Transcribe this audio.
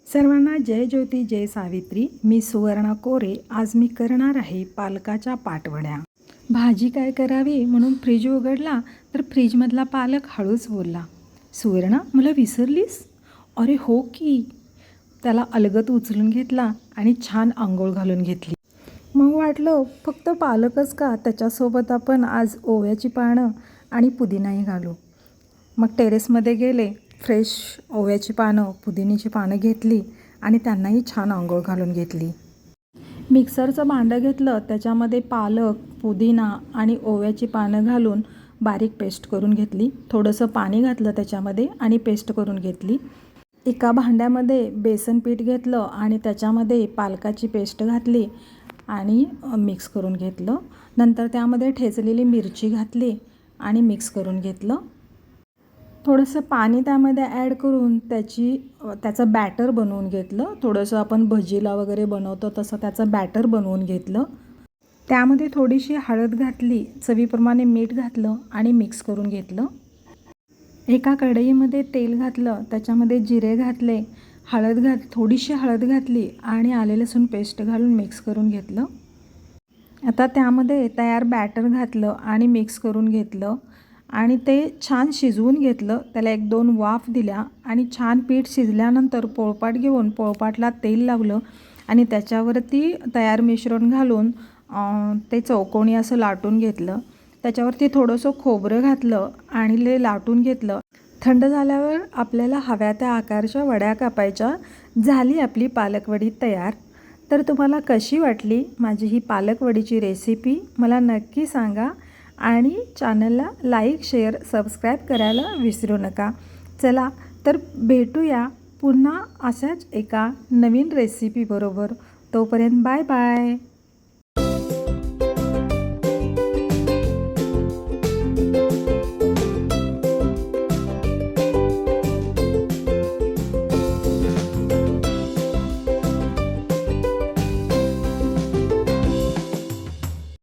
सर्वांना जय ज्योती जय सावित्री. मी सुवर्णा कोरे. आज मी करणार आहे पालकाच्या पाटवड्या. भाजी काय करावी म्हणून फ्रीज उघडला तर फ्रीजमधला पालक हळूच बोलला, सुवर्णा मला विसरलीस? अरे हो की. त्याला अलगद उचलून घेतला आणि छान आंघोळ घालून घेतली. मग वाटलं फक्त पालकच का, त्याच्यासोबत आपण आज ओव्याची पानं आणि पुदिनाही घालू. मग टेरेसमध्ये गेले, फ्रेश ओव्याची पानं पुदिन्याची पानं घेतली आणि त्यांनाही छान आंघोळ घालून घेतली. मिक्सरचं भांडं घेतलं, त्याच्यामध्ये पालक पुदिना आणि ओव्याची पानं घालून बारीक पेस्ट करून घेतली. थोडंसं पाणी घातलं त्याच्यामध्ये आणि पेस्ट करून घेतली. एका भांड्यामध्ये बेसन पीठ घेतलं आणि त्याच्यामध्ये पालकाची पेस्ट घातली आणि मिक्स करून घेतलं. नंतर त्यामध्ये ठेचलेली मिरची घातली आणि मिक्स करून घेतलं. थोडंसं पाणी त्यामध्ये ॲड करून त्याचं बॅटर बनवून घेतलं. थोडंसं आपण भजीला वगैरे बनवतो तसं त्याचं बॅटर बनवून घेतलं. त्यामध्ये थोडीशी हळद घातली, चवीप्रमाणे मीठ घातलं आणि मिक्स करून घेतलं. एका कढईमध्ये तेल घातलं, त्याच्यामध्ये जिरे घातले, थोडीशी हळद घातली आणि आले लसूण पेस्ट घालून मिक्स करून घेतलं. आता त्यामध्ये तयार बॅटर घातलं आणि मिक्स करून घेतलं आणि ते छान शिजवून घेतलं. त्याला 1-2 वाफ दिल्या आणि छान पीठ शिजल्यानंतर पोळपाट घेऊन पोळपाटला तेल लावलं आणि त्याच्यावरती तयार मिश्रण घालून ते चौकोनी असं लाटून घेतलं. त्याच्यावरती थोडंसं खोबरं घातलं आणि ते लाटून घेतलं. थंड झाल्यावर आपल्याला हव्या त्या आकारच्या वड्या कापायच्या. झाली आपली पालकवडी तयार. तर तुम्हाला कशी वाटली माझी ही पालकवडीची रेसिपी मला नक्की सांगा आणि चॅनलला लाईक शेअर सबस्क्राईब करायला विसरू नका. चला तर भेटूया पुन्हा अशाच एका नवीन रेसिपीबरोबर. तोपर्यंत बाय बाय.